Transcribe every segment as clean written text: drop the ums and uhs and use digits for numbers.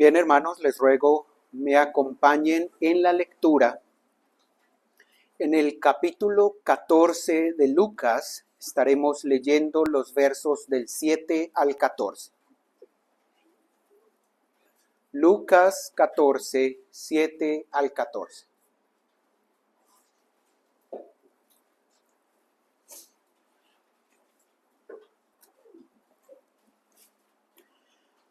Bien, hermanos, les ruego me acompañen en la lectura. En el capítulo 14 de Lucas estaremos leyendo los versos del 7 al 14. Lucas 14, 7 al 14.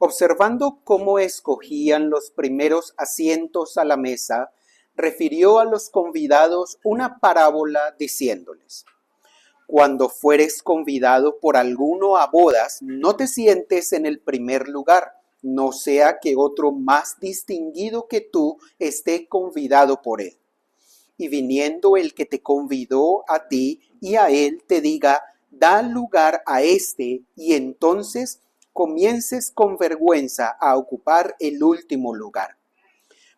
Observando cómo escogían los primeros asientos a la mesa, refirió a los convidados una parábola diciéndoles: Cuando fueres convidado por alguno a bodas, no te sientes en el primer lugar, no sea que otro más distinguido que tú esté convidado por él. Y viniendo el que te convidó a ti y a él, te diga: da lugar a este, y entonces comiences con vergüenza a ocupar el último lugar.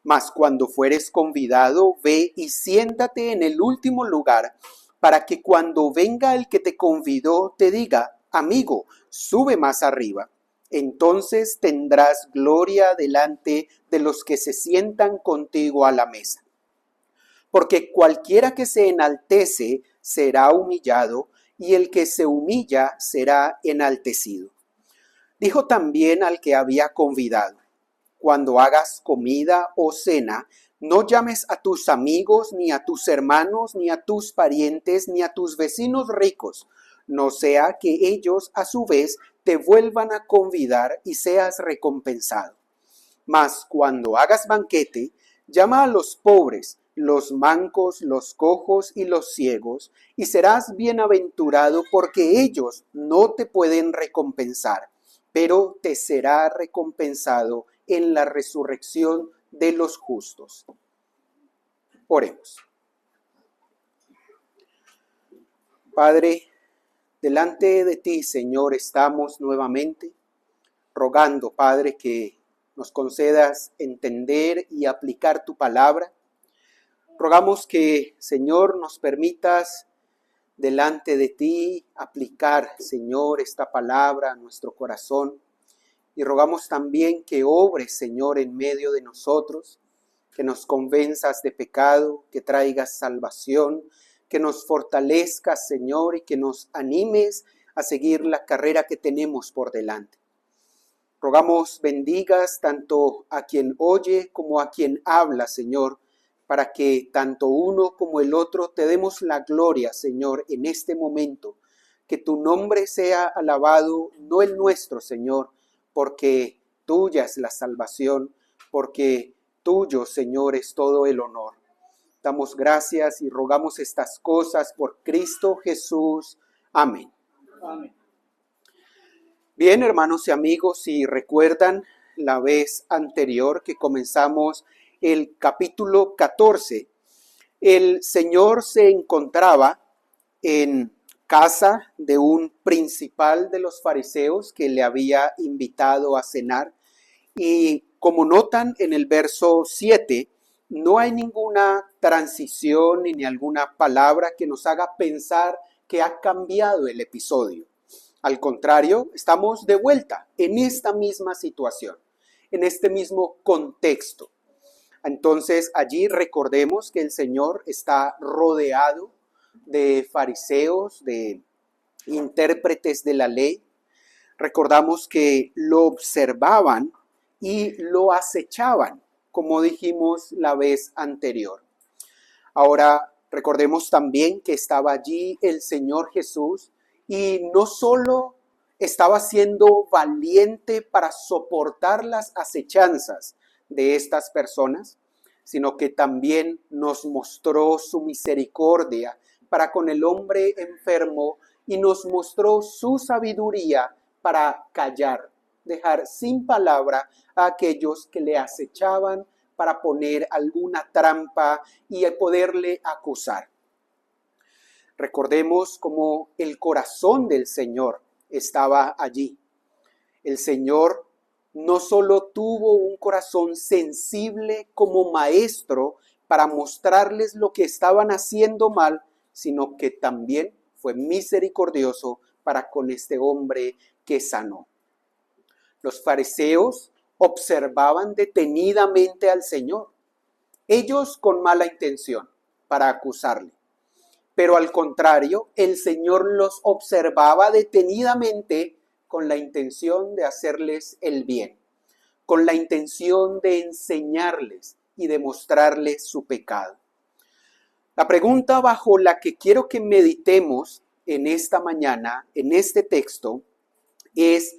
Mas cuando fueres convidado, ve y siéntate en el último lugar, para que cuando venga el que te convidó te diga: amigo, sube más arriba. Entonces tendrás gloria delante de los que se sientan contigo a la mesa. Porque cualquiera que se enaltece será humillado, y el que se humilla será enaltecido. Dijo también al que había convidado: cuando hagas comida o cena, no llames a tus amigos, ni a tus hermanos, ni a tus parientes, ni a tus vecinos ricos, no sea que ellos a su vez te vuelvan a convidar y seas recompensado. Mas cuando hagas banquete, llama a los pobres, los mancos, los cojos y los ciegos, y serás bienaventurado, porque ellos no te pueden recompensar, pero te será recompensado en la resurrección de los justos. Oremos. Padre, delante de ti, Señor, estamos nuevamente rogando, Padre, que nos concedas entender y aplicar tu palabra. Rogamos que, Señor, nos permitas delante de ti aplicar, Señor, esta palabra a nuestro corazón. Y rogamos también que obres, Señor, en medio de nosotros, que nos convenzas de pecado, que traigas salvación, que nos fortalezcas, Señor, y que nos animes a seguir la carrera que tenemos por delante. Rogamos bendigas tanto a quien oye como a quien habla, Señor, para que tanto uno como el otro te demos la gloria, Señor, en este momento. Que tu nombre sea alabado, no el nuestro, Señor, porque tuya es la salvación, porque tuyo, Señor, es todo el honor. Damos gracias y rogamos estas cosas por Cristo Jesús. Amén. Amén. Bien, hermanos y amigos, si recuerdan la vez anterior que comenzamos el capítulo 14, el Señor se encontraba en casa de un principal de los fariseos que le había invitado a cenar, y como notan en el verso 7, no hay ninguna transición ni alguna palabra que nos haga pensar que ha cambiado el episodio. Al contrario, estamos de vuelta en esta misma situación, en este mismo contexto. Entonces, allí recordemos que el Señor está rodeado de fariseos, de intérpretes de la ley. Recordamos que lo observaban y lo acechaban, como dijimos la vez anterior. Ahora, recordemos también que estaba allí el Señor Jesús, y no solo estaba siendo valiente para soportar las acechanzas de estas personas, sino que también nos mostró su misericordia para con el hombre enfermo y nos mostró su sabiduría para callar, dejar sin palabra a aquellos que le acechaban para poner alguna trampa y poderle acusar. Recordemos cómo el corazón del Señor estaba allí. El Señor no solo tuvo un corazón sensible como maestro para mostrarles lo que estaban haciendo mal, sino que también fue misericordioso para con este hombre que sanó. Los fariseos observaban detenidamente al Señor, ellos con mala intención para acusarle. Pero al contrario, el Señor los observaba detenidamente con la intención de hacerles el bien, con la intención de enseñarles y de mostrarles su pecado. La pregunta bajo la que quiero que meditemos en esta mañana, en este texto, es: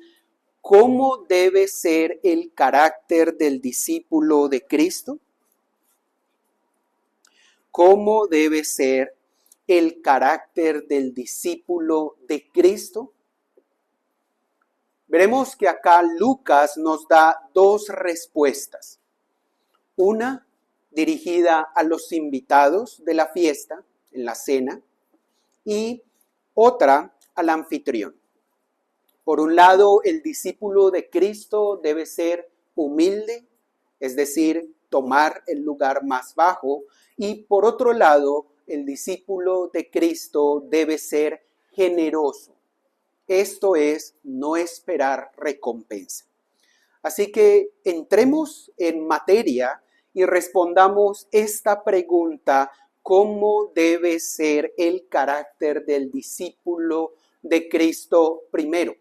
¿cómo debe ser el carácter del discípulo de Cristo? ¿Cómo debe ser el carácter del discípulo de Cristo? Veremos que acá Lucas nos da dos respuestas. Una dirigida a los invitados de la fiesta, en la cena, y otra al anfitrión. Por un lado, el discípulo de Cristo debe ser humilde, es decir, tomar el lugar más bajo, y por otro lado, el discípulo de Cristo debe ser generoso. Esto es, no esperar recompensa. Así que entremos en materia y respondamos esta pregunta: ¿cómo debe ser el carácter del discípulo de Cristo? Primero,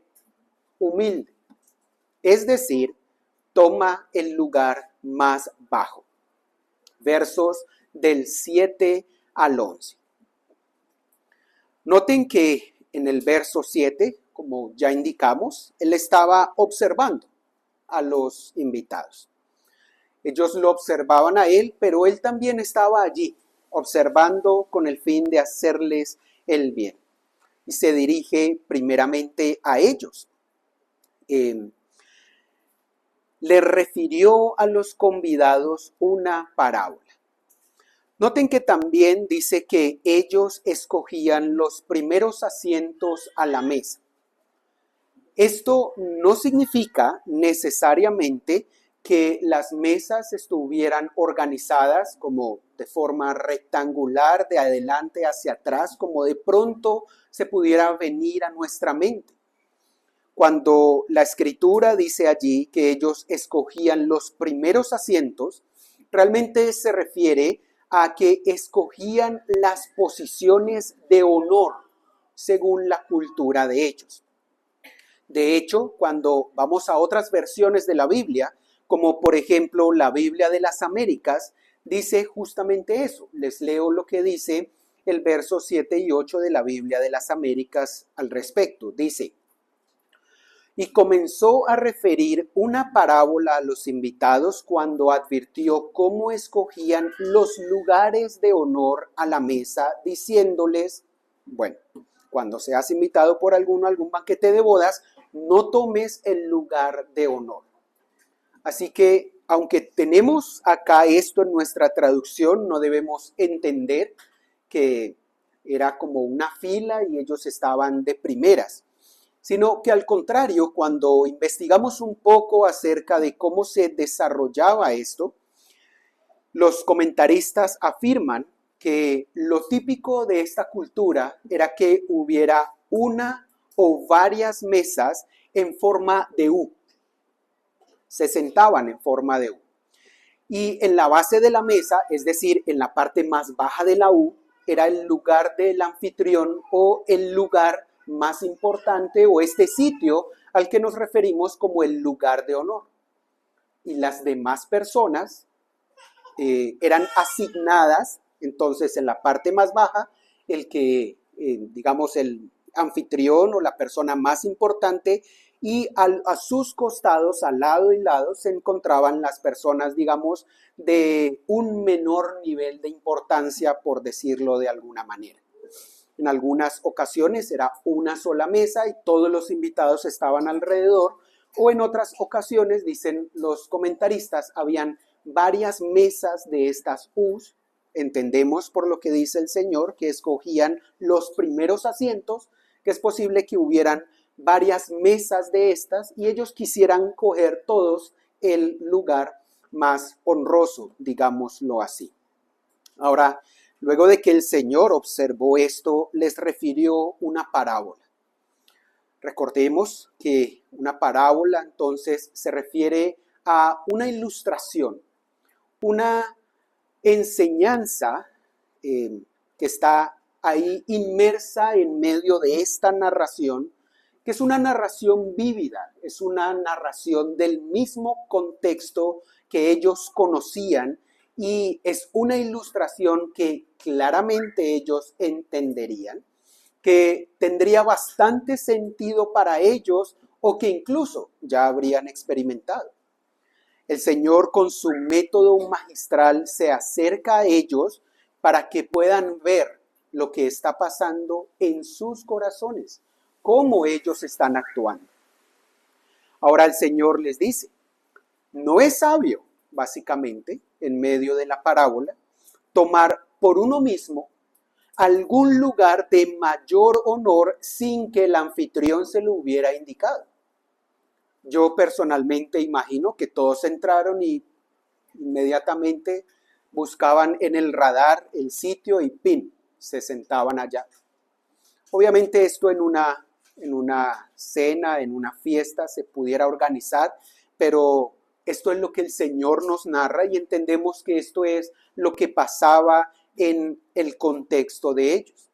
humilde, es decir, toma el lugar más bajo. Versos del 7 al 11. Noten que en el verso 7, como ya indicamos, él estaba observando a los invitados. Ellos lo observaban a él, pero él también estaba allí, observando con el fin de hacerles el bien. Y se dirige primeramente a ellos. Le refirió a los convidados una parábola. Noten que también dice que ellos escogían los primeros asientos a la mesa. Esto no significa necesariamente que las mesas estuvieran organizadas como de forma rectangular, de adelante hacia atrás, como de pronto se pudiera venir a nuestra mente. Cuando la Escritura dice allí que ellos escogían los primeros asientos, realmente se refiere a que escogían las posiciones de honor según la cultura de ellos. De hecho, cuando vamos a otras versiones de la Biblia, como por ejemplo la Biblia de las Américas, dice justamente eso. Les leo lo que dice el verso 7 y 8 de la Biblia de las Américas al respecto. Dice: y comenzó a referir una parábola a los invitados cuando advirtió cómo escogían los lugares de honor a la mesa, diciéndoles: bueno, cuando seas invitado por algún banquete de bodas, no tomes el lugar de honor. Así que, aunque tenemos acá esto en nuestra traducción, no debemos entender que era como una fila y ellos estaban de primeras, sino que al contrario, cuando investigamos un poco acerca de cómo se desarrollaba esto, los comentaristas afirman que lo típico de esta cultura era que hubiera una o varias mesas en forma de U. Se sentaban en forma de U. Y en la base de la mesa, es decir, en la parte más baja de la U, era el lugar del anfitrión o el lugar más importante o este sitio al que nos referimos como el lugar de honor. Y las demás personas eran asignadas, entonces en la parte más baja, el que, digamos, el anfitrión o la persona más importante, y a sus costados, al lado y lado, se encontraban las personas, digamos, de un menor nivel de importancia, por decirlo de alguna manera. En algunas ocasiones era una sola mesa y todos los invitados estaban alrededor, o en otras ocasiones, dicen los comentaristas, habían varias mesas de estas U's. Entendemos por lo que dice el Señor que escogían los primeros asientos, que es posible que hubieran varias mesas de estas y ellos quisieran coger todos el lugar más honroso, digámoslo así. Ahora, luego de que el Señor observó esto, les refirió una parábola. Recordemos que una parábola entonces se refiere a una ilustración, una enseñanza que está ahí inmersa en medio de esta narración, que es una narración vívida, es una narración del mismo contexto que ellos conocían y es una ilustración que claramente ellos entenderían, que tendría bastante sentido para ellos o que incluso ya habrían experimentado. El Señor con su método magistral se acerca a ellos para que puedan ver lo que está pasando en sus corazones, cómo ellos están actuando. Ahora el Señor les dice, no es sabio, básicamente, en medio de la parábola, tomar por uno mismo algún lugar de mayor honor sin que el anfitrión se lo hubiera indicado. Yo personalmente imagino que todos entraron y inmediatamente buscaban en el radar el sitio y ¡pin! Se sentaban allá. Obviamente esto en una cena, en una fiesta se pudiera organizar, pero esto es lo que el Señor nos narra y entendemos que esto es lo que pasaba en el contexto de ellos.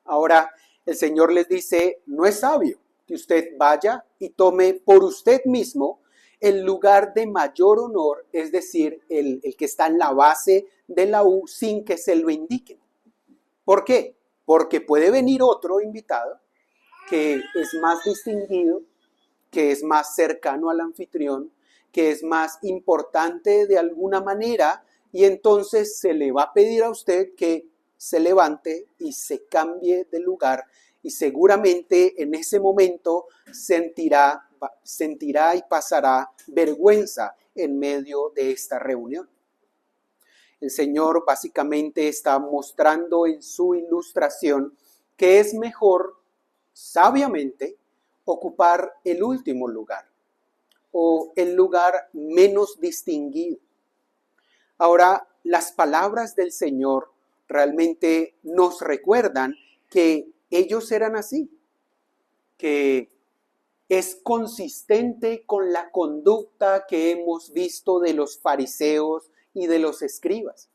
Ahora el Señor les dice, no es sabio que usted vaya y tome por usted mismo el lugar de mayor honor, es decir, el que está en la base de la U sin que se lo indiquen. ¿Por qué? Porque puede venir otro invitado que es más distinguido, que es más cercano al anfitrión, que es más importante de alguna manera, y entonces se le va a pedir a usted que se levante y se cambie de lugar, y seguramente en ese momento sentirá y pasará vergüenza en medio de esta reunión. El Señor básicamente está mostrando en su ilustración que es mejor, sabiamente, ocupar el último lugar o el lugar menos distinguido. Ahora, las palabras del Señor realmente nos recuerdan que ellos eran así, que es consistente con la conducta que hemos visto de los fariseos y de los escribas.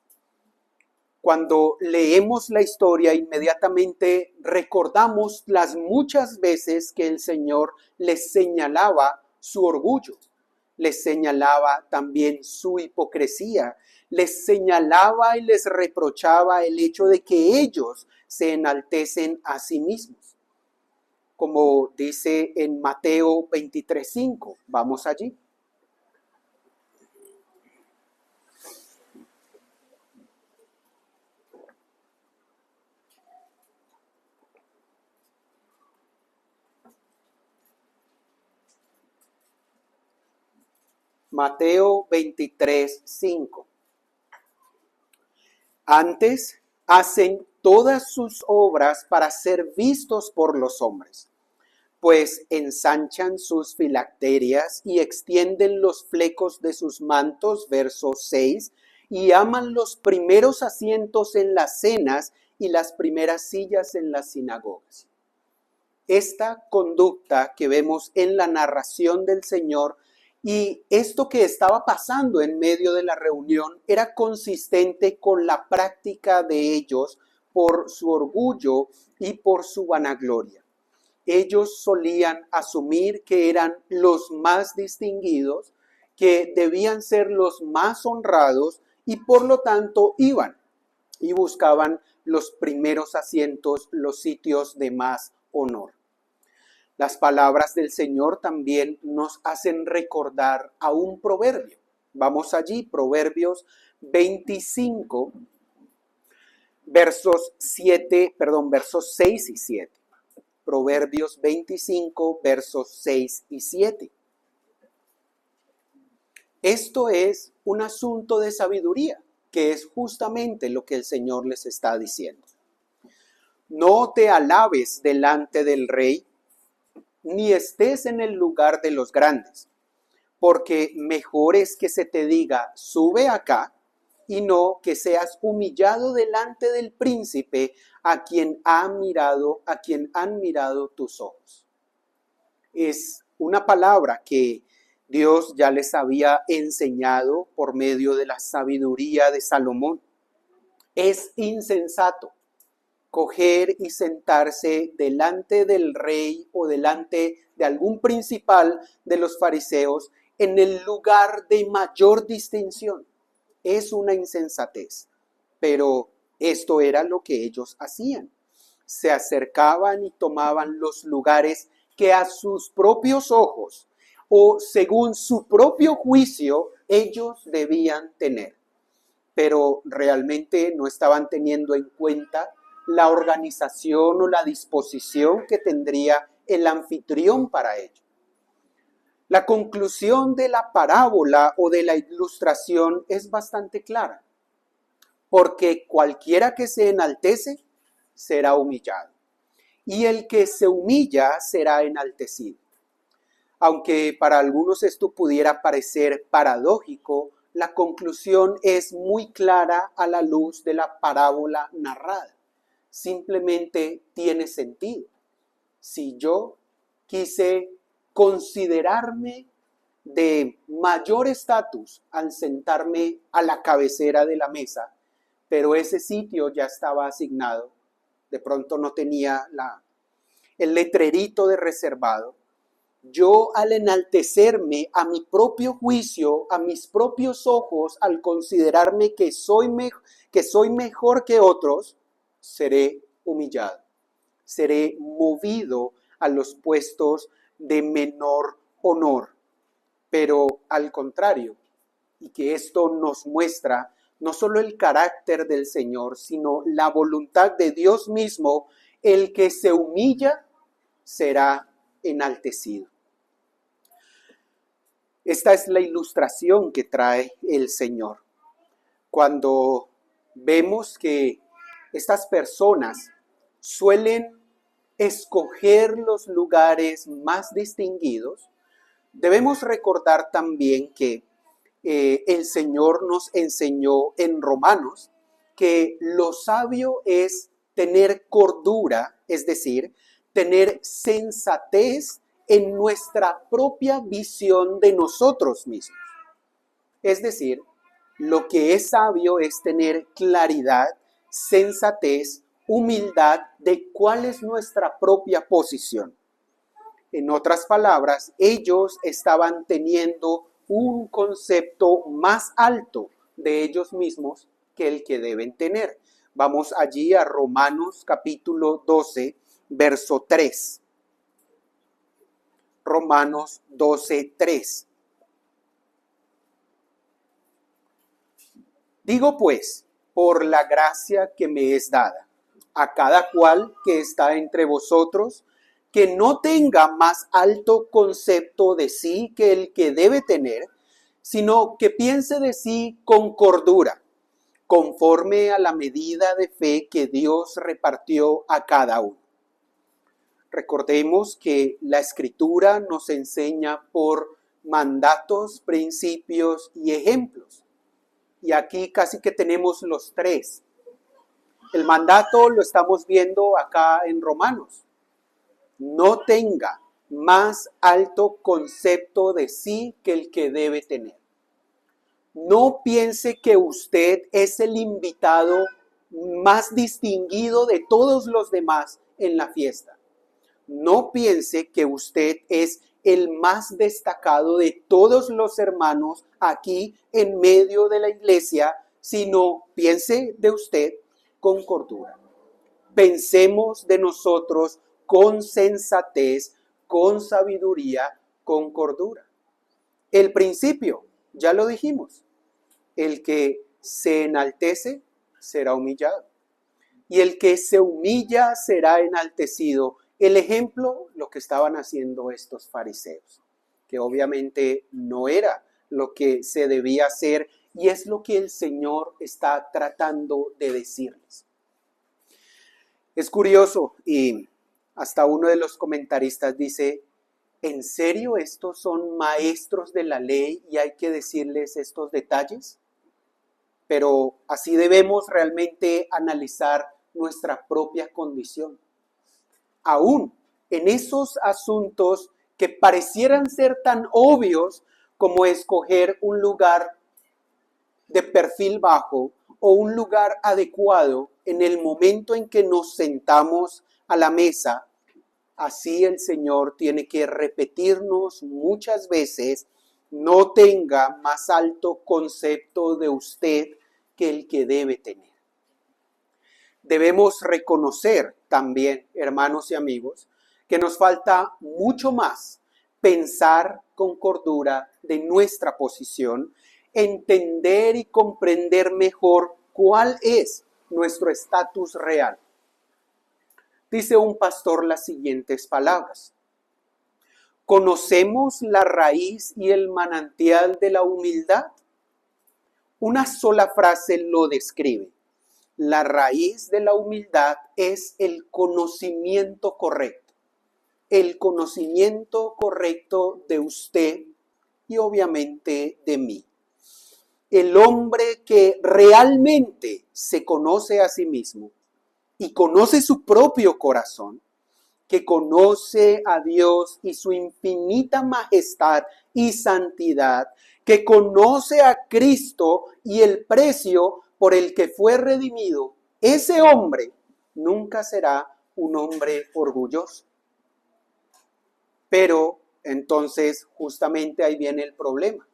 Cuando leemos la historia, inmediatamente recordamos las muchas veces que el Señor les señalaba su orgullo, les señalaba también su hipocresía, les señalaba y les reprochaba el hecho de que ellos se enaltecen a sí mismos. Como dice en Mateo 23:5, vamos allí. Mateo 23:5. Antes hacen todas sus obras para ser vistos por los hombres, pues ensanchan sus filacterias y extienden los flecos de sus mantos, verso 6, y aman los primeros asientos en las cenas y las primeras sillas en las sinagogas. Esta conducta que vemos en la narración del Señor y esto que estaba pasando en medio de la reunión era consistente con la práctica de ellos por su orgullo y por su vanagloria. Ellos solían asumir que eran los más distinguidos, que debían ser los más honrados y por lo tanto iban y buscaban los primeros asientos, los sitios de más honor. Las palabras del Señor también nos hacen recordar a un proverbio. Vamos allí, Proverbios 25, versos 6 y 7. Proverbios 25, versos 6 y 7. Esto es un asunto de sabiduría, que es justamente lo que el Señor les está diciendo. No te alabes delante del rey, ni estés en el lugar de los grandes, porque mejor es que se te diga, sube acá, y no que seas humillado delante del príncipe a quien han mirado tus ojos. Es una palabra que Dios ya les había enseñado por medio de la sabiduría de Salomón. Es insensato coger y sentarse delante del rey o delante de algún principal de los fariseos en el lugar de mayor distinción. Es una insensatez, pero esto era lo que ellos hacían. Se acercaban y tomaban los lugares que a sus propios ojos o según su propio juicio ellos debían tener, pero realmente no estaban teniendo en cuenta la organización o la disposición que tendría el anfitrión para ello. La conclusión de la parábola o de la ilustración es bastante clara, porque cualquiera que se enaltece será humillado, y el que se humilla será enaltecido. Aunque para algunos esto pudiera parecer paradójico, la conclusión es muy clara a la luz de la parábola narrada. Simplemente tiene sentido. Si yo quise considerarme de mayor estatus al sentarme a la cabecera de la mesa, pero ese sitio ya estaba asignado, de pronto no tenía el letrerito de reservado, yo al enaltecerme a mi propio juicio, a mis propios ojos, al considerarme que soy mejor que otros, seré humillado, seré movido a los puestos de menor honor. Pero al contrario, y que esto nos muestra no solo el carácter del Señor, sino la voluntad de Dios mismo, el que se humilla será enaltecido. Esta es la ilustración que trae el Señor. Cuando vemos que estas personas suelen escoger los lugares más distinguidos, debemos recordar también que el Señor nos enseñó en Romanos que lo sabio es tener cordura, es decir, tener sensatez en nuestra propia visión de nosotros mismos. Es decir, lo que es sabio es tener claridad, sensatez, humildad de cuál es nuestra propia posición. En otras palabras, ellos estaban teniendo un concepto más alto de ellos mismos que el que deben tener. Vamos allí a Romanos capítulo 12, verso 3. Romanos 12, 3. Digo pues, por la gracia que me es dada, a cada cual que está entre vosotros, que no tenga más alto concepto de sí que el que debe tener, sino que piense de sí con cordura, conforme a la medida de fe que Dios repartió a cada uno. Recordemos que la Escritura nos enseña por mandatos, principios y ejemplos. Y aquí casi que tenemos los tres. El mandato lo estamos viendo acá en Romanos. No tenga más alto concepto de sí que el que debe tener. No piense que usted es el invitado más distinguido de todos los demás en la fiesta. No piense que usted es el más destacado de todos los hermanos aquí en medio de la iglesia, sino piense de usted con cordura. Pensemos de nosotros con sensatez, con sabiduría, con cordura. El principio, ya lo dijimos, el que se enaltece será humillado y el que se humilla será enaltecido. El ejemplo, lo que estaban haciendo estos fariseos, que obviamente no era lo que se debía hacer y es lo que el Señor está tratando de decirles. Es curioso y hasta uno de los comentaristas dice, ¿en serio estos son maestros de la ley y hay que decirles estos detalles? Pero así debemos realmente analizar nuestra propia condición. Aún en esos asuntos que parecieran ser tan obvios como escoger un lugar de perfil bajo o un lugar adecuado en el momento en que nos sentamos a la mesa, así el Señor tiene que repetirnos muchas veces: no tenga más alto concepto de usted que el que debe tener. Debemos reconocer también, hermanos y amigos, que nos falta mucho más pensar con cordura de nuestra posición, entender y comprender mejor cuál es nuestro estatus real. Dice un pastor las siguientes palabras: ¿conocemos la raíz y el manantial de la humildad? Una sola frase lo describe. La raíz de la humildad es el conocimiento correcto. El conocimiento correcto de usted y obviamente de mí. El hombre que realmente se conoce a sí mismo y conoce su propio corazón, que conoce a Dios y su infinita majestad y santidad, que conoce a Cristo y el precio por el que fue redimido, ese hombre nunca será un hombre orgulloso. Pero entonces justamente ahí viene el problema.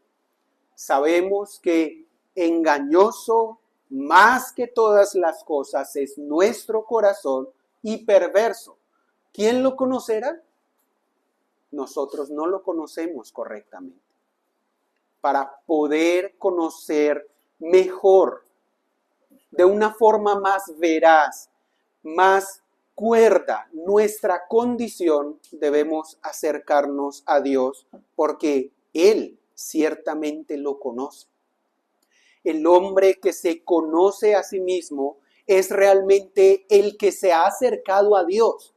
Sabemos que engañoso más que todas las cosas es nuestro corazón y perverso. ¿Quién lo conocerá? Nosotros no lo conocemos correctamente. Para poder conocer mejor, de una forma más veraz, más cuerda, nuestra condición, debemos acercarnos a Dios porque Él ciertamente lo conoce. El hombre que se conoce a sí mismo es realmente el que se ha acercado a Dios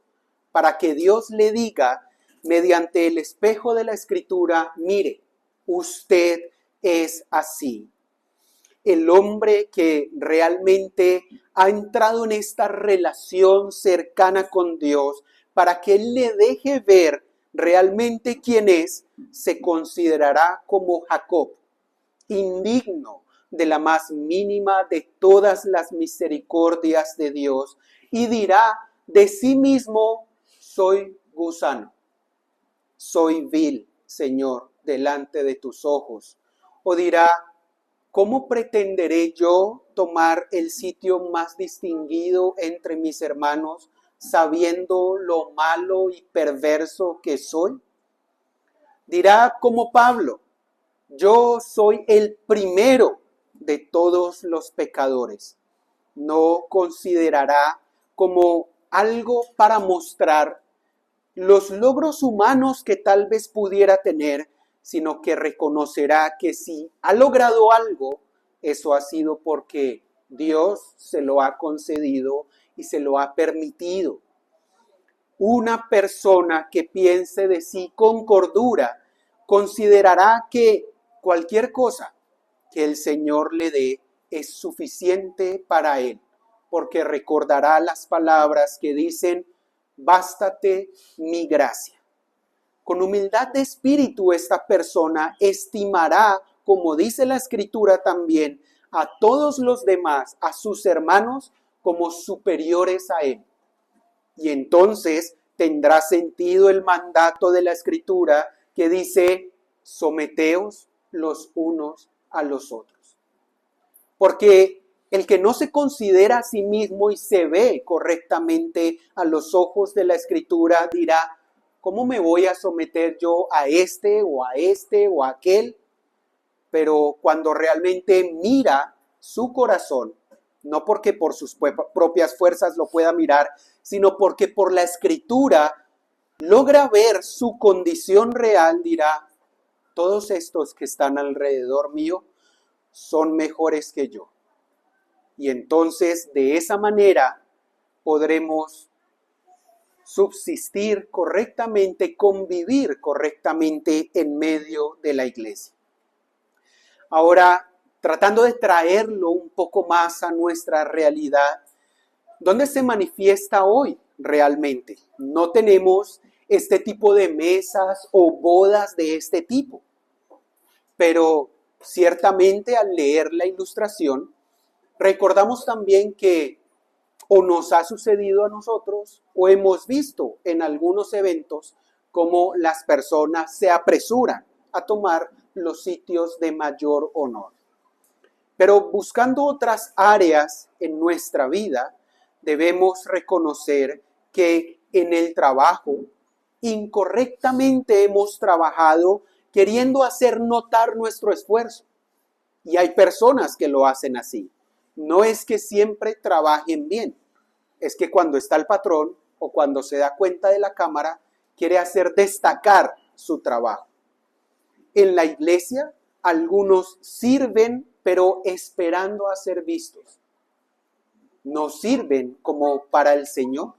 para que Dios le diga mediante el espejo de la Escritura: mire, usted es así. El hombre que realmente ha entrado en esta relación cercana con Dios para que Él le deje ver realmente quién es, se considerará como Jacob, indigno de la más mínima de todas las misericordias de Dios, y dirá de sí mismo: soy gusano, soy vil, Señor, delante de tus ojos. O dirá: ¿cómo pretenderé yo tomar el sitio más distinguido entre mis hermanos, sabiendo lo malo y perverso que soy? Dirá como Pablo: yo soy el primero de todos los pecadores. No considerará como algo para mostrar los logros humanos que tal vez pudiera tener, sino que reconocerá que si ha logrado algo, eso ha sido porque Dios se lo ha concedido y se lo ha permitido. Una persona que piense de sí con cordura considerará que cualquier cosa que el Señor le dé es suficiente para él, porque recordará las palabras que dicen: bástate mi gracia. Con humildad de espíritu esta persona estimará, como dice la Escritura también, a todos los demás, a sus hermanos, como superiores a él. Y entonces tendrá sentido el mandato de la Escritura que dice: someteos los unos a los otros. Porque el que no se considera a sí mismo y se ve correctamente a los ojos de la Escritura dirá: ¿cómo me voy a someter yo a este o a aquel? Pero cuando realmente mira su corazón, no porque por sus propias fuerzas lo pueda mirar, sino porque por la Escritura logra ver su condición real, dirá: todos estos que están alrededor mío son mejores que yo. Y entonces de esa manera podremos subsistir correctamente, convivir correctamente en medio de la iglesia. Ahora, tratando de traerlo un poco más a nuestra realidad, ¿dónde se manifiesta hoy realmente? No tenemos este tipo de mesas o bodas de este tipo. pero ciertamente al leer la ilustración, recordamos también que o nos ha sucedido a nosotros o hemos visto en algunos eventos cómo las personas se apresuran a tomar los sitios de mayor honor. Pero buscando otras áreas en nuestra vida, debemos reconocer que en el trabajo incorrectamente hemos trabajado queriendo hacer notar nuestro esfuerzo. Y hay personas que lo hacen así. No es que siempre trabajen bien, es que cuando está el patrón o cuando se da cuenta de la cámara, quiere hacer destacar su trabajo. En la iglesia, algunos sirven, pero esperando a ser vistos. No sirven como para el Señor.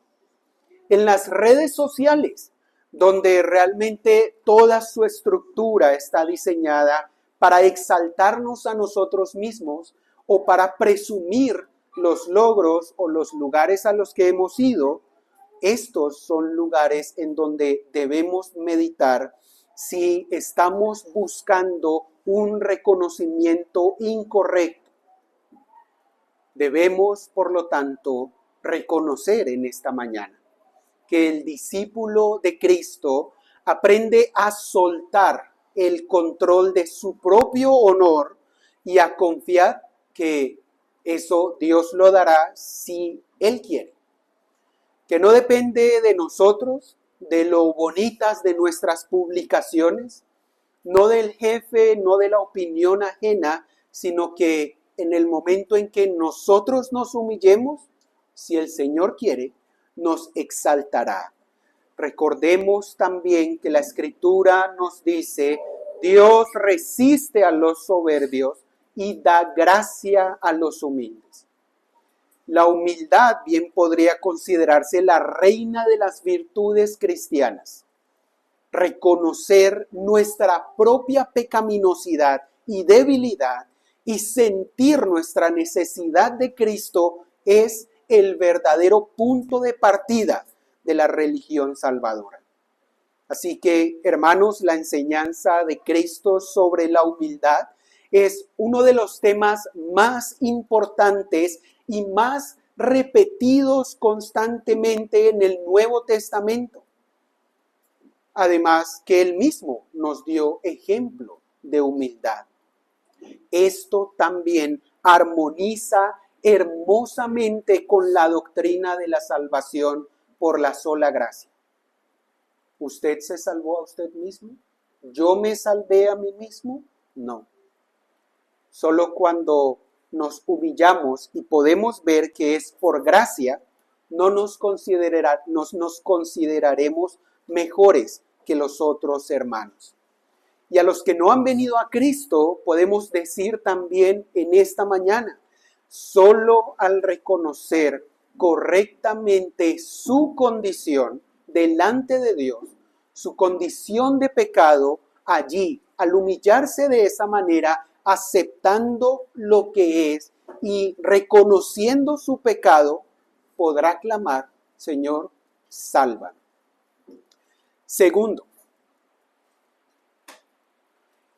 En las redes sociales, donde realmente toda su estructura está diseñada para exaltarnos a nosotros mismos o para presumir los logros o los lugares a los que hemos ido, estos son lugares en donde debemos meditar si estamos buscando un reconocimiento incorrecto. Debemos, por lo tanto, reconocer en esta mañana que el discípulo de Cristo aprende a soltar el control de su propio honor y a confiar que eso Dios lo dará si Él quiere. Que no depende de nosotros, de lo bonitas de nuestras publicaciones, no del jefe, no de la opinión ajena, sino que en el momento en que nosotros nos humillemos, si el Señor quiere, nos exaltará. Recordemos también que la Escritura nos dice, Dios resiste a los soberbios y da gracia a los humildes. La humildad bien podría considerarse la reina de las virtudes cristianas. Reconocer nuestra propia pecaminosidad y debilidad y sentir nuestra necesidad de Cristo es el verdadero punto de partida de la religión salvadora. Así que, hermanos, la enseñanza de Cristo sobre la humildad es uno de los temas más importantes y más repetidos constantemente en el Nuevo Testamento. Además, que Él mismo nos dio ejemplo de humildad. Esto también armoniza hermosamente con la doctrina de la salvación por la sola gracia. ¿Usted se salvó a usted mismo? ¿Yo me salvé a mí mismo? No. Solo cuando nos humillamos y podemos ver que es por gracia, no nos consideraremos mejores que los otros hermanos. Y a los que no han venido a Cristo, podemos decir también en esta mañana, solo al reconocer correctamente su condición delante de Dios, su condición de pecado, allí, al humillarse de esa manera, aceptando lo que es y reconociendo su pecado, podrá clamar, Señor, sálvame. Segundo,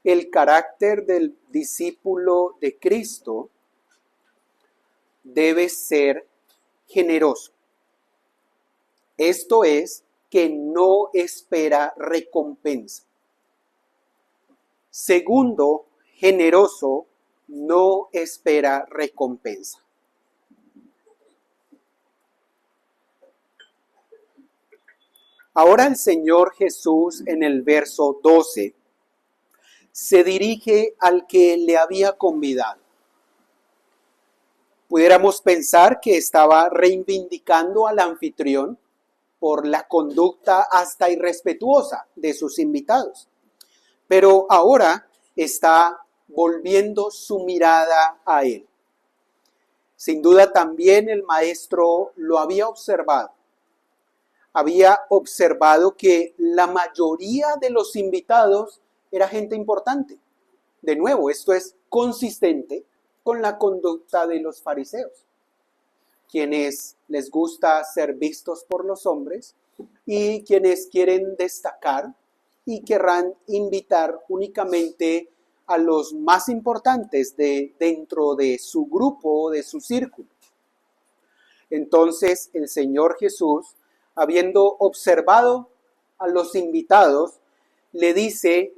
el carácter del discípulo de Cristo debe ser generoso. Esto es, que no espera recompensa. Segundo, generoso, no espera recompensa. Ahora el Señor Jesús en el verso 12 se dirige al que le había convidado. Pudiéramos pensar que estaba reivindicando al anfitrión por la conducta hasta irrespetuosa de sus invitados. Pero ahora está volviendo su mirada a él. Sin duda también el maestro lo había observado. Había observado que la mayoría de los invitados era gente importante. De nuevo, esto es consistente con la conducta de los fariseos, quienes les gusta ser vistos por los hombres y quienes quieren destacar y querrán invitar únicamente a los más importantes dentro de su grupo, de su círculo. Entonces el Señor Jesús, habiendo observado a los invitados, le dice: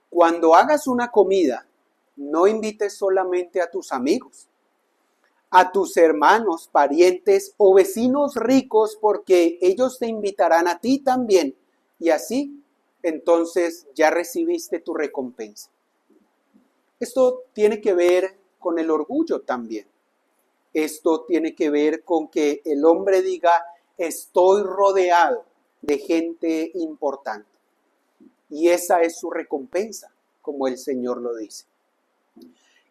cuando hagas una comida, no invites solamente a tus amigos, a tus hermanos, parientes o vecinos ricos, porque ellos te invitarán a ti también, y así, entonces ya recibiste tu recompensa. Esto tiene que ver con el orgullo también. Esto tiene que ver con que el hombre diga: estoy rodeado de gente importante. Y esa es su recompensa, como el Señor lo dice.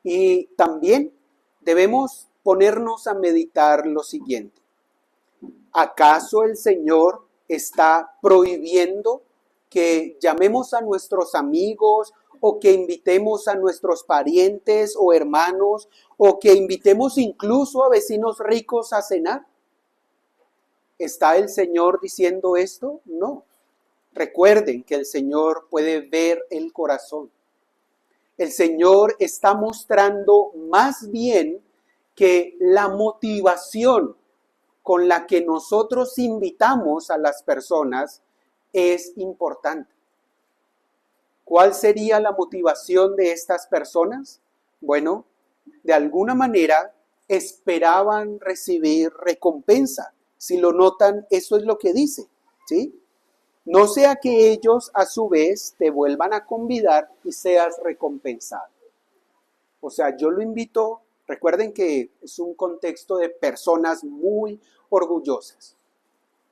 Y también debemos ponernos a meditar lo siguiente: ¿acaso el Señor está prohibiendo que llamemos a nuestros amigos o que invitemos a nuestros parientes o hermanos o que invitemos incluso a vecinos ricos a cenar? ¿Está el Señor diciendo esto? No. Recuerden que el Señor puede ver el corazón. El Señor está mostrando más bien que la motivación con la que nosotros invitamos a las personas es importante. ¿Cuál sería la motivación de estas personas? Bueno, de alguna manera esperaban recibir recompensa. Si lo notan, eso es lo que dice, ¿sí? No sea que ellos a su vez te vuelvan a convidar y seas recompensado. O sea, yo lo invito, recuerden que es un contexto de personas muy orgullosas.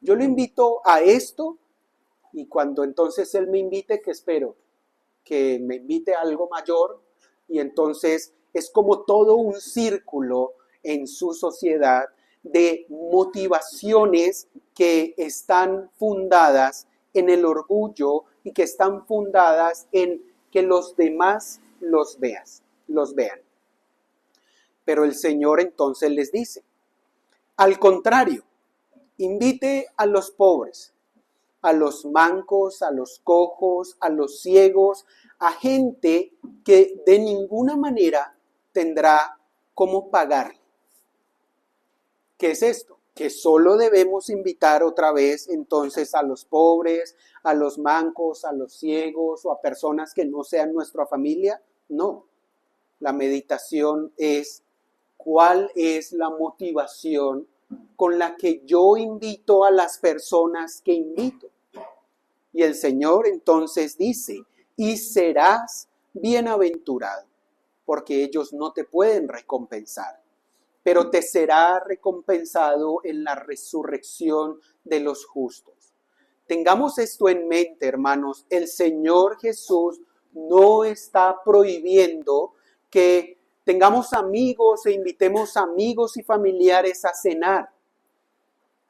Yo lo invito a esto y cuando entonces él me invite, ¿qué espero? Que me invite a algo mayor, y entonces es como todo un círculo en su sociedad de motivaciones que están fundadas en el orgullo y que están fundadas en que los demás los vean. Pero el Señor entonces les dice: al contrario, invite a los pobres, a los mancos, a los cojos, a los ciegos, a gente que de ninguna manera tendrá cómo pagarle. ¿Qué es esto? Que solo debemos invitar otra vez entonces a los pobres, a los mancos, a los ciegos o a personas que no sean nuestra familia. No. La meditación es: ¿cuál es la motivación con la que yo invito a las personas que invito? Y el Señor entonces dice: y serás bienaventurado, porque ellos no te pueden recompensar, pero te será recompensado en la resurrección de los justos. Tengamos esto en mente, hermanos. El Señor Jesús no está prohibiendo que tengamos amigos e invitemos amigos y familiares a cenar.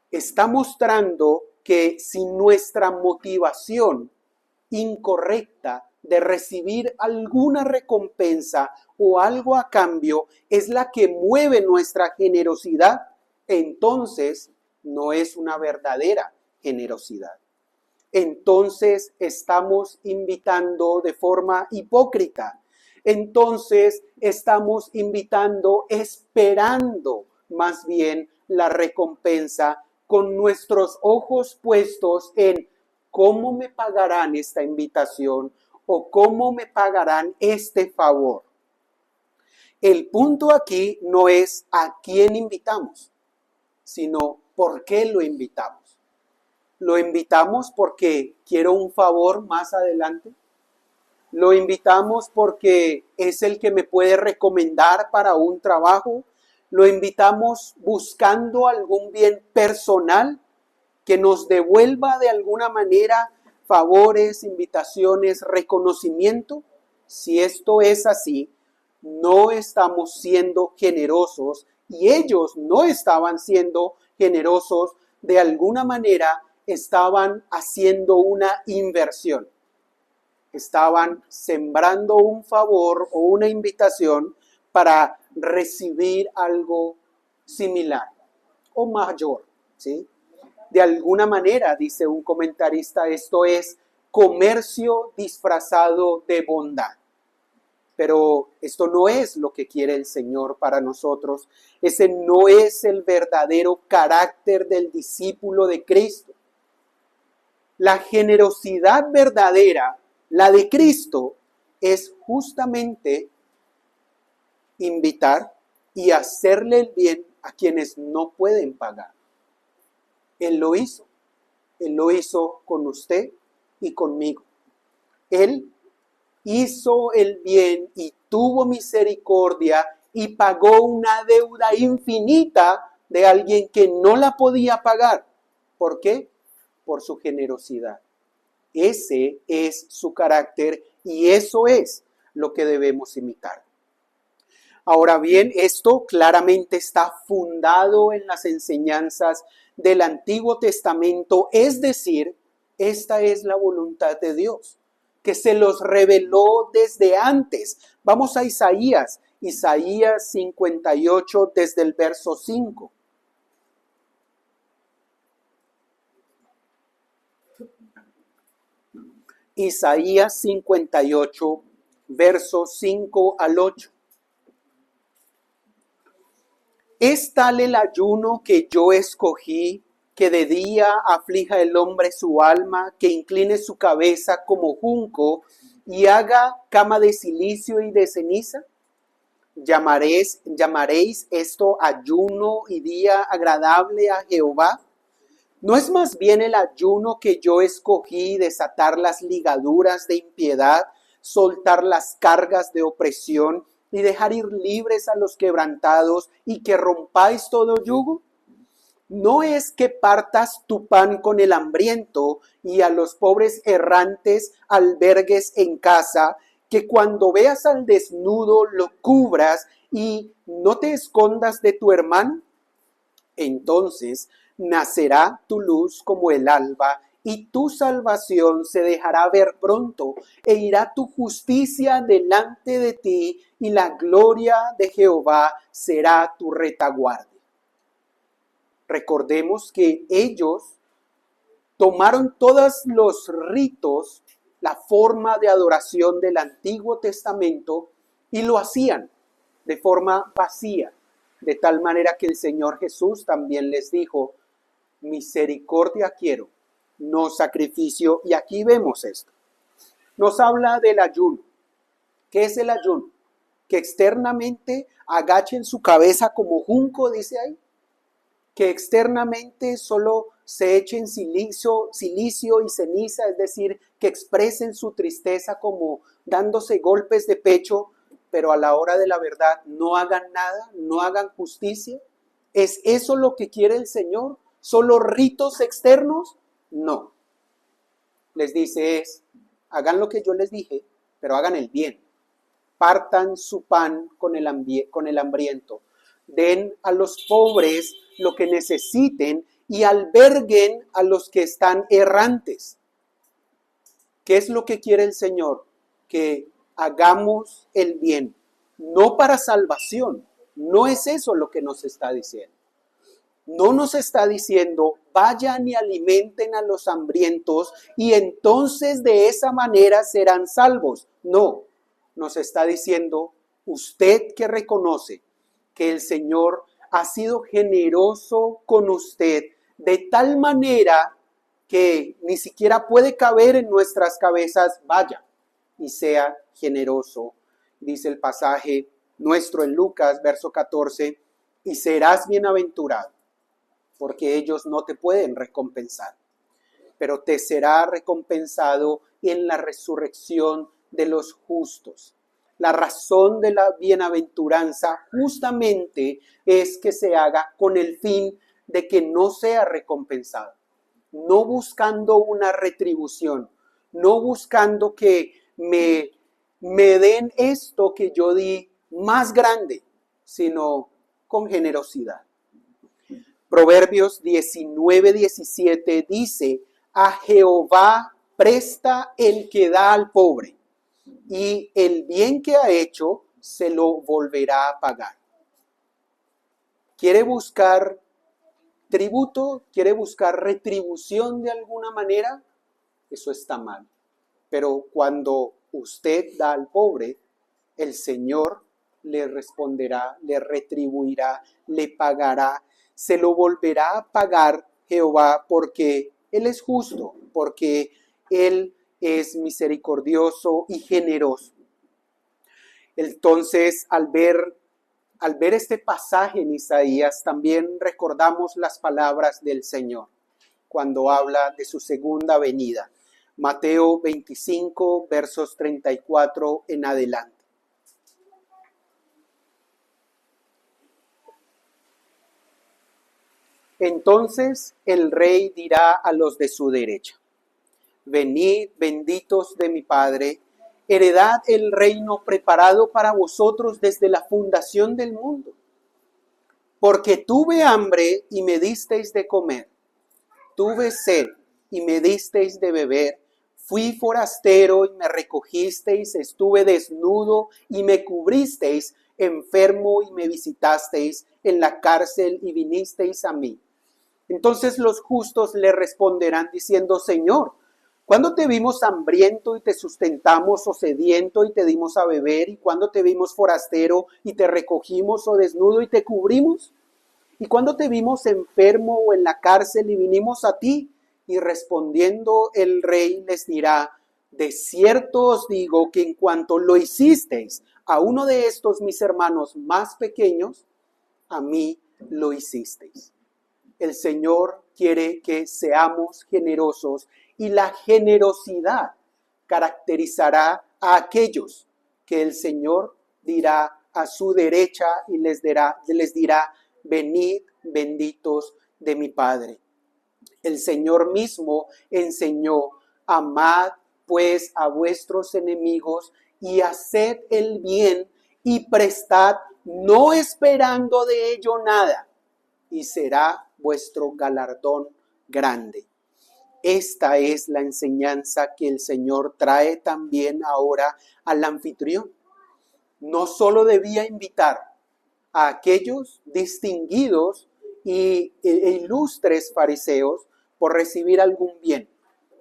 Está mostrando que si nuestra motivación incorrecta de recibir alguna recompensa o algo a cambio es la que mueve nuestra generosidad, entonces no es una verdadera generosidad. Entonces estamos invitando de forma hipócrita. Entonces estamos invitando esperando más bien la recompensa, con nuestros ojos puestos en cómo me pagarán esta invitación o cómo me pagarán este favor. El punto aquí no es a quién invitamos, sino por qué lo invitamos. ¿Lo invitamos porque quiero un favor más adelante? ¿Lo invitamos porque es el que me puede recomendar para un trabajo? ¿Lo invitamos buscando algún bien personal que nos devuelva de alguna manera favores, invitaciones, reconocimiento? Si esto es así, no estamos siendo generosos y ellos no estaban siendo generosos. De alguna manera estaban haciendo una inversión. Estaban sembrando un favor o una invitación para recibir algo similar o mayor, ¿sí? De alguna manera, dice un comentarista, esto es comercio disfrazado de bondad. Pero esto no es lo que quiere el Señor para nosotros. Ese no es el verdadero carácter del discípulo de Cristo. La generosidad verdadera, la de Cristo, es justamente invitar y hacerle el bien a quienes no pueden pagar. Él lo hizo. Él lo hizo con usted y conmigo. Él hizo el bien y tuvo misericordia y pagó una deuda infinita de alguien que no la podía pagar. ¿Por qué? Por su generosidad. Ese es su carácter y eso es lo que debemos imitar. Ahora bien, esto claramente está fundado en las enseñanzas del Antiguo Testamento, es decir, esta es la voluntad de Dios, que se los reveló desde antes. Vamos a Isaías 58 desde el verso 5. Isaías 58, versos 5 al 8. Es tal el ayuno que yo escogí, que de día aflija el hombre su alma, que incline su cabeza como junco y haga cama de silicio y de ceniza. ¿Llamaréis esto ayuno y día agradable a Jehová? ¿No es más bien el ayuno que yo escogí desatar las ligaduras de impiedad, soltar las cargas de opresión y dejar ir libres a los quebrantados y que rompáis todo yugo? ¿No es que partas tu pan con el hambriento y a los pobres errantes albergues en casa, que cuando veas al desnudo lo cubras y no te escondas de tu hermano? Entonces nacerá tu luz como el alba y tu salvación se dejará ver pronto e irá tu justicia delante de ti y la gloria de Jehová será tu retaguardia. Recordemos que ellos tomaron todos los ritos, la forma de adoración del Antiguo Testamento y lo hacían de forma vacía, de tal manera que el Señor Jesús también les dijo, misericordia quiero, no sacrificio. Y aquí vemos esto. Nos habla del ayuno. ¿Qué es el ayuno? Que externamente agachen su cabeza como junco, dice ahí. Que externamente solo se echen silicio y ceniza, es decir, que expresen su tristeza como dándose golpes de pecho, pero a la hora de la verdad no hagan nada, no hagan justicia. ¿Es eso lo que quiere el Señor? ¿Solo ritos externos? No. Les dice hagan lo que yo les dije, pero hagan el bien. Partan su pan con el hambriento. Den a los pobres lo que necesiten y alberguen a los que están errantes. ¿Qué es lo que quiere el Señor? Que hagamos el bien, no para salvación. No es eso lo que nos está diciendo. No nos está diciendo, vayan y alimenten a los hambrientos y entonces de esa manera serán salvos. No, nos está diciendo, usted que reconoce que el Señor ha sido generoso con usted de tal manera que ni siquiera puede caber en nuestras cabezas, vaya y sea generoso. Dice el pasaje nuestro en Lucas, verso 14, y serás bienaventurado, porque ellos no te pueden recompensar, pero te será recompensado en la resurrección de los justos. La razón de la bienaventuranza justamente es que se haga con el fin de que no sea recompensado, no buscando una retribución, no buscando que me den esto que yo di más grande, sino con generosidad. Proverbios 19:17 dice, a Jehová presta el que da al pobre, y el bien que ha hecho se lo volverá a pagar. ¿Quiere buscar tributo? ¿Quiere buscar retribución de alguna manera? Eso está mal. Pero cuando usted da al pobre, el Señor le responderá, le retribuirá, le pagará, se lo volverá a pagar Jehová, porque Él es justo, porque Él es misericordioso y generoso. Entonces, al ver este pasaje en Isaías, también recordamos las palabras del Señor cuando habla de su segunda venida. Mateo 25, versos 34 en adelante. Entonces el rey dirá a los de su derecha: venid, benditos de mi Padre, heredad el reino preparado para vosotros desde la fundación del mundo. Porque tuve hambre y me disteis de comer, tuve sed y me disteis de beber, fui forastero y me recogisteis, estuve desnudo y me cubristeis, enfermo y me visitasteis, en la cárcel y vinisteis a mí. Entonces los justos le responderán diciendo: Señor, ¿cuándo te vimos hambriento y te sustentamos, o sediento y te dimos a beber? ¿Y cuándo te vimos forastero y te recogimos, o desnudo y te cubrimos? ¿Y cuándo te vimos enfermo o en la cárcel y vinimos a ti? Y respondiendo el rey les dirá: de cierto os digo que en cuanto lo hicisteis a uno de estos mis hermanos más pequeños, a mí lo hicisteis. El Señor quiere que seamos generosos, y la generosidad caracterizará a aquellos que el Señor dirá a su derecha y les dirá: venid, benditos de mi Padre. El Señor mismo enseñó: amad pues a vuestros enemigos y haced el bien y prestad, no esperando de ello nada, y será vuestro galardón grande. Esta es la enseñanza que el Señor trae también ahora al anfitrión. No solo debía invitar a aquellos distinguidos e ilustres fariseos por recibir algún bien,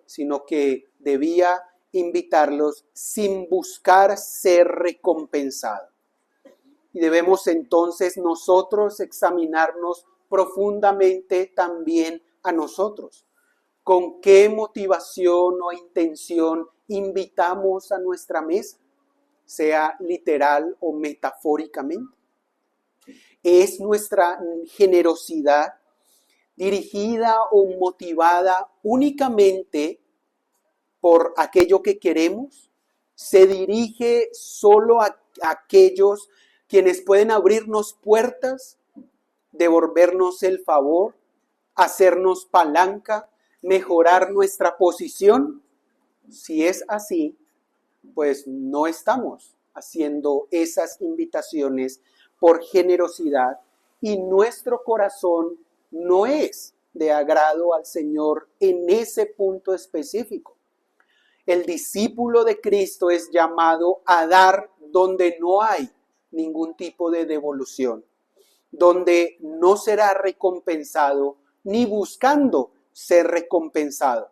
sino que debía invitarlos sin buscar ser recompensado. Y debemos entonces nosotros examinarnos profundamente también a nosotros. ¿Con qué motivación o intención invitamos a nuestra mesa, sea literal o metafóricamente? ¿Es nuestra generosidad dirigida o motivada únicamente por aquello que queremos? ¿Se dirige solo a aquellos quienes pueden abrirnos puertas, devolvernos el favor, hacernos palanca, mejorar nuestra posición? Si es así, pues no estamos haciendo esas invitaciones por generosidad, y nuestro corazón no es de agrado al Señor en ese punto específico. El discípulo de Cristo es llamado a dar donde no hay ningún tipo de devolución, donde no será recompensado ni buscando ser recompensado.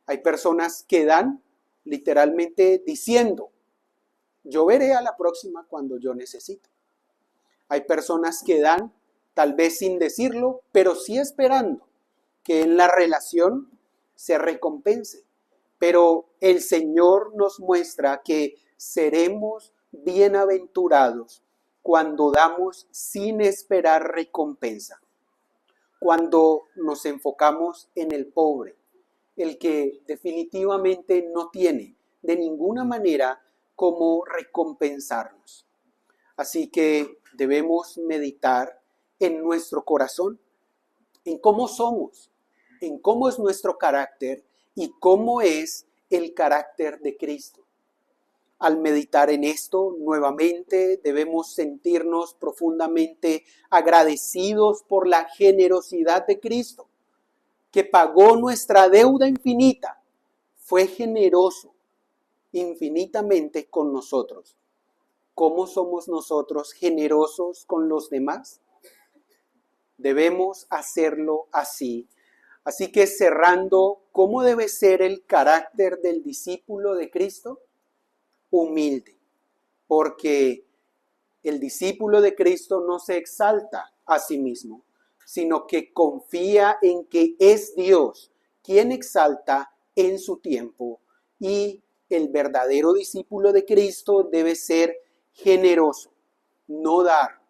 Hay personas que dan literalmente diciendo: yo veré a la próxima cuando yo necesito. Hay personas que dan tal vez sin decirlo, pero sí esperando que en la relación se recompense. Pero el Señor nos muestra que seremos bienaventurados cuando damos sin esperar recompensa, cuando nos enfocamos en el pobre, el que definitivamente no tiene de ninguna manera cómo recompensarnos. Así que debemos meditar en nuestro corazón, en cómo somos, en cómo es nuestro carácter y cómo es el carácter de Cristo. Al meditar en esto, nuevamente debemos sentirnos profundamente agradecidos por la generosidad de Cristo, que pagó nuestra deuda infinita, fue generoso infinitamente con nosotros. ¿Cómo somos nosotros generosos con los demás? Debemos hacerlo así. Así que cerrando, ¿cómo debe ser el carácter del discípulo de Cristo? Humilde. porque el discípulo de Cristo no se exalta a sí mismo, sino que confía en que es Dios quien exalta en su tiempo. Y el verdadero discípulo de Cristo debe ser generoso, no dar,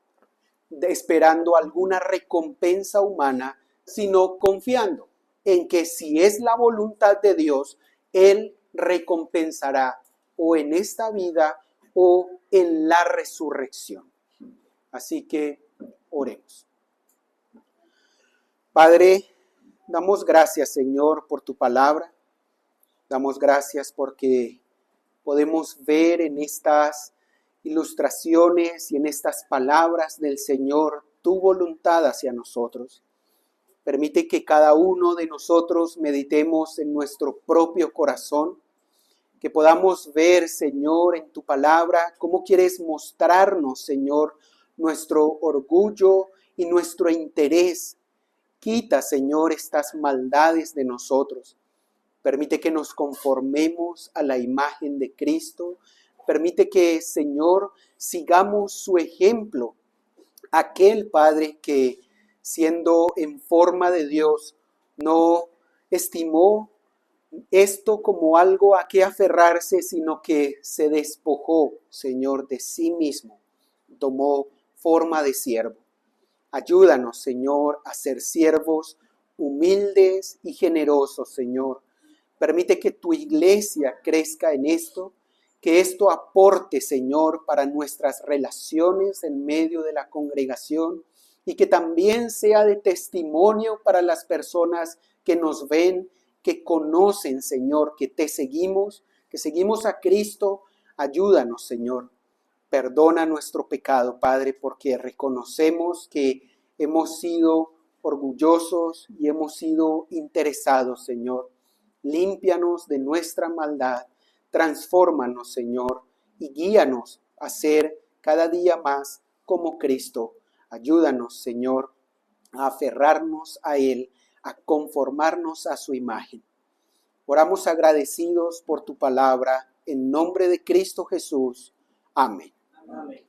esperando alguna recompensa humana, sino confiando en que si es la voluntad de Dios, Él recompensará o en esta vida o en la resurrección. Así que oremos. Padre, damos gracias, Señor, por tu palabra. Damos gracias porque podemos ver en estas ilustraciones y en estas palabras del Señor tu voluntad hacia nosotros. Permite que cada uno de nosotros meditemos en nuestro propio corazón, que podamos ver, Señor, en tu palabra cómo quieres mostrarnos, Señor, nuestro orgullo y nuestro interés. Quita, Señor, estas maldades de nosotros. Permite que nos conformemos a la imagen de Cristo. Permite que, Señor, sigamos su ejemplo. Aquel Padre que, siendo en forma de Dios, no estimó esto como algo a que aferrarse, sino que se despojó, Señor, de sí mismo. Tomó forma de siervo. Ayúdanos, Señor, a ser siervos humildes y generosos, Señor. Permite que tu iglesia crezca en esto, que esto aporte, Señor, para nuestras relaciones en medio de la congregación y que también sea de testimonio para las personas que nos ven, que conocen, Señor, que te seguimos, que seguimos a Cristo. Ayúdanos, Señor. Perdona nuestro pecado, Padre, porque reconocemos que hemos sido orgullosos y hemos sido interesados, Señor. Límpianos de nuestra maldad, transfórmanos, Señor, y guíanos a ser cada día más como Cristo. Ayúdanos, Señor, a aferrarnos a Él, a conformarnos a su imagen. Oramos agradecidos por tu palabra, en nombre de Cristo Jesús. Amén. Amén.